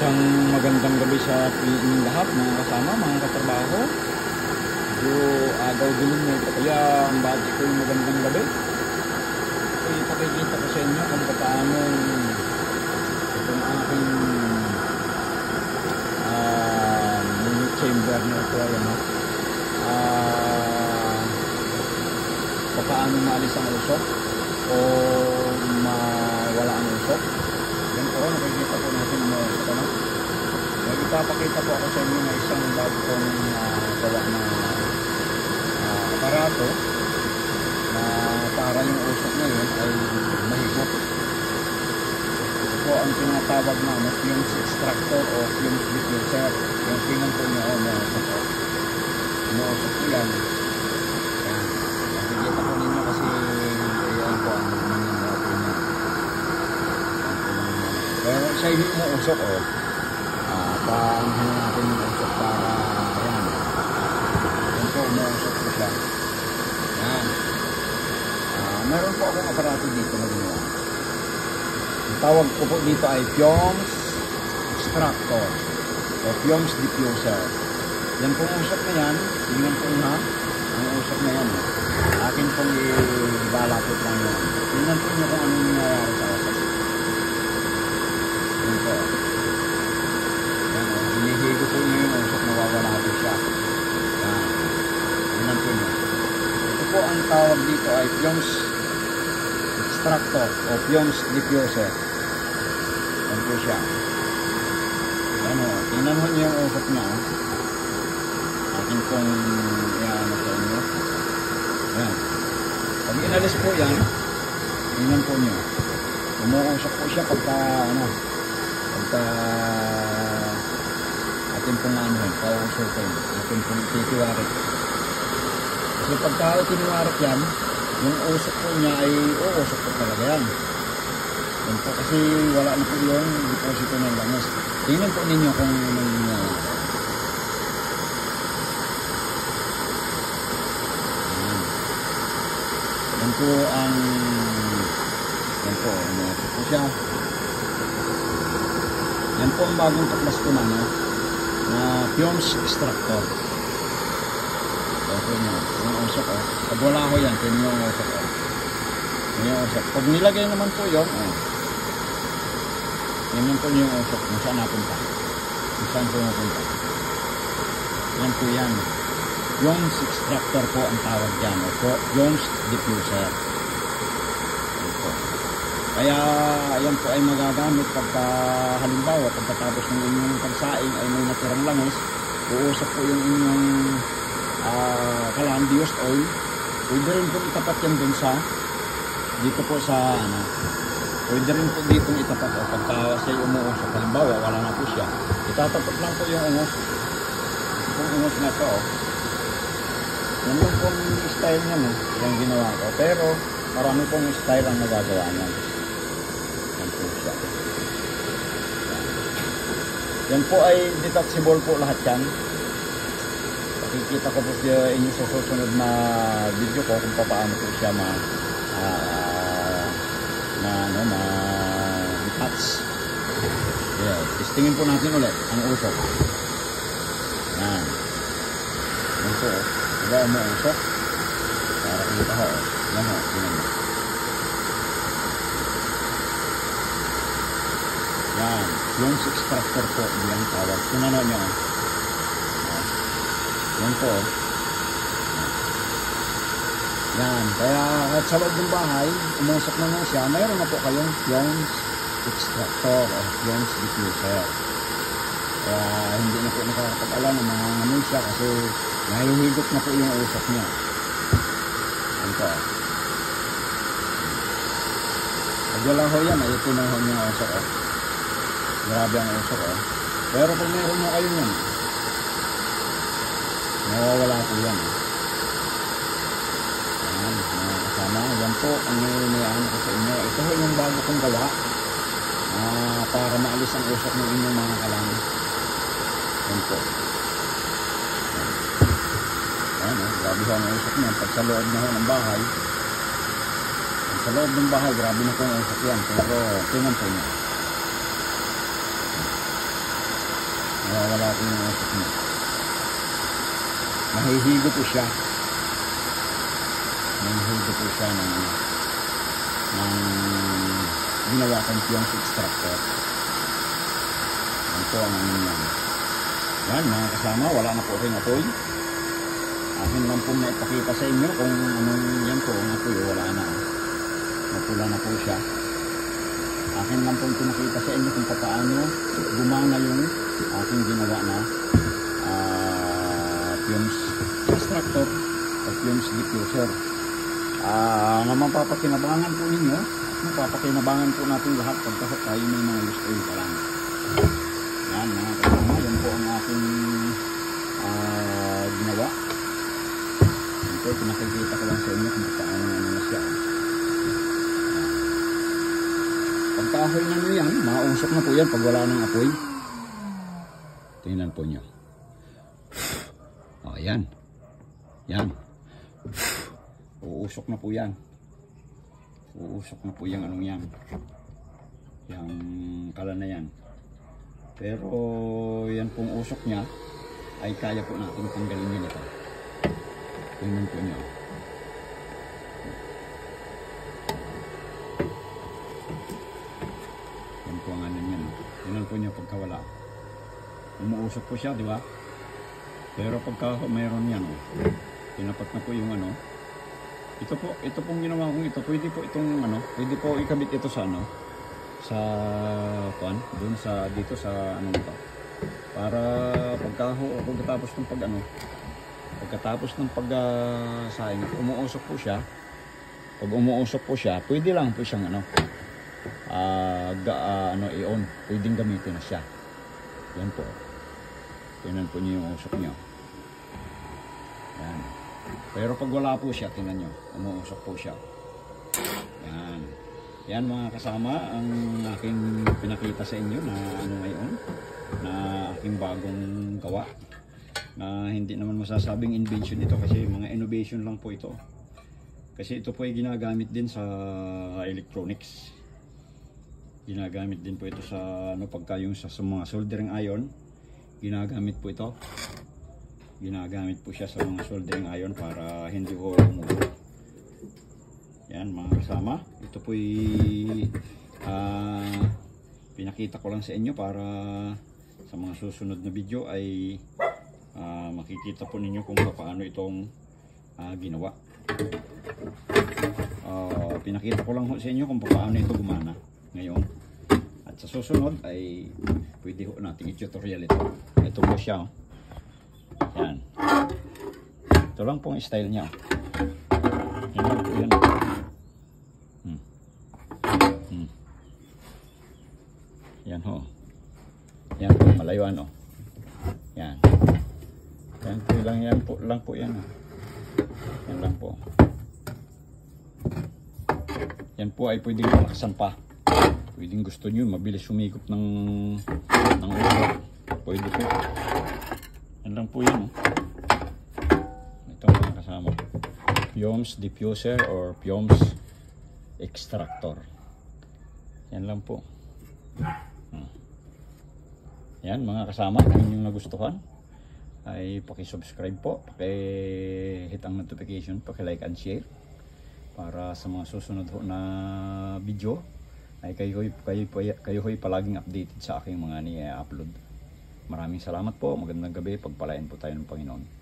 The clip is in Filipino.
Isang magandang gabi sa inyong lahat, mga kasama, mga katrabaho. Medyo agaw dilim na ito, kaya ang bati ko yung magandang gabi. So ipakikita ko sa inyo kung paano itong aking mini chamber na ito ay paano maalis ang usok o mawala ang usok. Yan po, nakikita po natin mo ito na. Ipapakita po ako sa inyo na isang bago kong gawa na aparato na para yung usok na yun ay mahigop. Ito po ang tinatawag na fumes extractor o fumes diffuser. Yung tingnan po nyo, umuusok po yan. Nakikita po ninyo kasi ayan po ang nangyayari niya. Pero siya hindi umuusok paano natin yung usok para ayan. Yan po, umuusok po siya. Yan. Meron po akong aparato dito na ginawa. Ang tawag ko po dito ay fumes extractor o fumes diffuser. Yan pong usok na yan. Tingnan po na ang usok na yan. Akin pong ilalapit lang yan. Tingnan po nyo kung anong nangyayari sa usok. Yan po. Hinihigo po nyo yung usok, nawawala po siya. Yan. Tingnan po nyo. Ito po ang tawag dito ay fumes extractor o fumes diffuser. Yan po siya. Yan o. Tingnan mo nyo yung usok niya. Akin pong iano sa inyo. Yan. Pag inalis po yan, tingnan po nyo. Umuusok po siya pagka atin pong pausukin. Atin pong titiwarik. Kasi pagka titiwarik yan, yung usok po niya ay uusok po talaga yan. Yan po kasi wala na po yung deposito ng langis. Tingnan po ninyo kung yan po ang umuusok po siya. Yan po ang bagong tuklas ko na fumes extractor. Okay nyo, yung usok pag wala ko yan, yun yung usok yung usok. Pag nilagay naman po yun, yun po yung usok kung saan napunta, kung saan po napunta. Yan po yan, fumes extractor po ang tawag dyan, o fumes diffuser. Kaya yan po ay magagamit pagka halimbawa pagkatapos ng inyong pagsaing ay may natirang langis, uusap po yung inyong calandius oil. Pwede rin po itapat yan dun sa dito po sa pwede rin po dito itapat pagka siya umuusap. Halimbawa wala na po siya, itatapat lang po yung ungos. Ito pong ungos na to yan lang po yung style niya yung ginawa ko, pero marami pong style ang nagagawa niya. Yan po ay detachable po lahat yan. Pakikita ko po sa inyo sa susunod na video ko kung paano po siya detach. Yeah. Testingin po natin ulit ang usok. Yan. Yan po. Diba ang usok? Para kita ho. Yan ho. Yan. Yan, yung extractor po yung tawag. Kung ano nyo, yan po. Yan, kaya at sa loob ng bahay, umusok na nga siya, mayroon na po kayong fumes extractor o fumes diffuser. Kaya hindi na po nakakapag-alam ng mga ngamoy siya kasi nahihigop na po yung usok niya. Yan po. Pag wala ho yan, ay ito na ho yung usok. Grabe ang usok pero kung meron mo kayo yan, nawawala po yan. Ayan, mga kasama, yan po ang nilinayan ko sa inyo. Ito ho yung bago kong gawa para maalis ang usok ng inyong mga kalang. Yan po. Ayan grabe ho ang usok niyan pag sa loob na ho ng bahay. Sa loob ng bahay, grabe na po ang usok yan, pero tingnan po niya. po yung usok niya. Nahihigo po siya. Nahihigo po siya ng ginawa kong fuse extractor. Yan po ang ano yan. Yan mga kasama, wala na po rin apoy. Akin lang po na ipakita sa inyo kung anong yan po ang apoy. Wala na. Napula na po siya. Akin lang po pinakita sa inyo kung paano gumana yung aking ginawa na fumes extractor o fumes diffuser. Na mapapakinabangan po ninyo, mapapakinabangan po natin lahat pagkasot tayo may mga gusto pa lang. Yan mga kasama, yan po ang aking ginawa. Ito, pinakikita ko lang sa inyo kung paano na siya. Pagkahoy na nyo yan, mausok na po yan pag wala ng apoy. Tingnan po nyo. O, yan. Yan. Uusok na po yan. Uusok na po yung anong yan. Yung kala na yan. Pero yan pong usok niya ay kaya po natin tanggalin yun ito. Tingnan po nyo. Yan po ang ano yan. Tingnan po nyo pagkawala. Umuusok po siya, di ba? Pero pagka mayroon yan, tinapat na po yung ano. Ito pong ginawa kong ito, pwede po itong ano, pwede po ikabit ito sa ano, sa kuan, doon sa dito sa ano ito. Para pagkatapos ng pag ano, pagkatapos ng pagsaing, umuusok po siya. Pag umuusok po siya, pwede lang po siyang ano, i-on, pwedeng gamitin na siya. Yan po. Tingnan po niyo yung usok niyo. Yan. Pero pag wala po siya, tingnan nyo, umuusok po siya. Yan. Yan mga kasama, ang aking pinakita sa inyo na ano ngayon, na aking bagong gawa. Na hindi naman masasabing invention ito kasi mga innovation lang po ito. Kasi ito po ay ginagamit din sa electronics. Ginagamit din po ito sa ano, pagka yung sa mga soldering iron. Ginagamit po ito. Ginagamit po siya sa mga soldering iron para hindi ko umuwi. Yan mga kasama. Ito po pinakita ko lang sa inyo para sa mga susunod na video ay makikita po ninyo kung paano itong ginawa. Pinakita ko lang sa inyo kung paano ito gumana ngayon. At sa susunod ay pwede ho natin i-tutorial ito. Ito po siya. Yan. Ito lang pong style niya. Yan lang po yan. Yan ho. Yan po, malayuan o. Yan. Yan po lang yan po. Lang po yan o. Yan lang po. Yan po ay pwedeng malakasan pa. Pwedeng gusto nyo, mabilis sumikop ng ulo. Pwede po. Yan lang po yan. Ito mga kasama. Fumes diffuser or fumes extractor. Yan lang po. Yan mga kasama, kung yung nagustuhan ay paki-subscribe po, paki-hit ang notification, paki-like and share para sa mga susunod na video ay kayo ho'y palaging updated sa aking mga ni-upload. Maraming salamat po, magandang gabi, pagpalain po tayo ng Panginoon.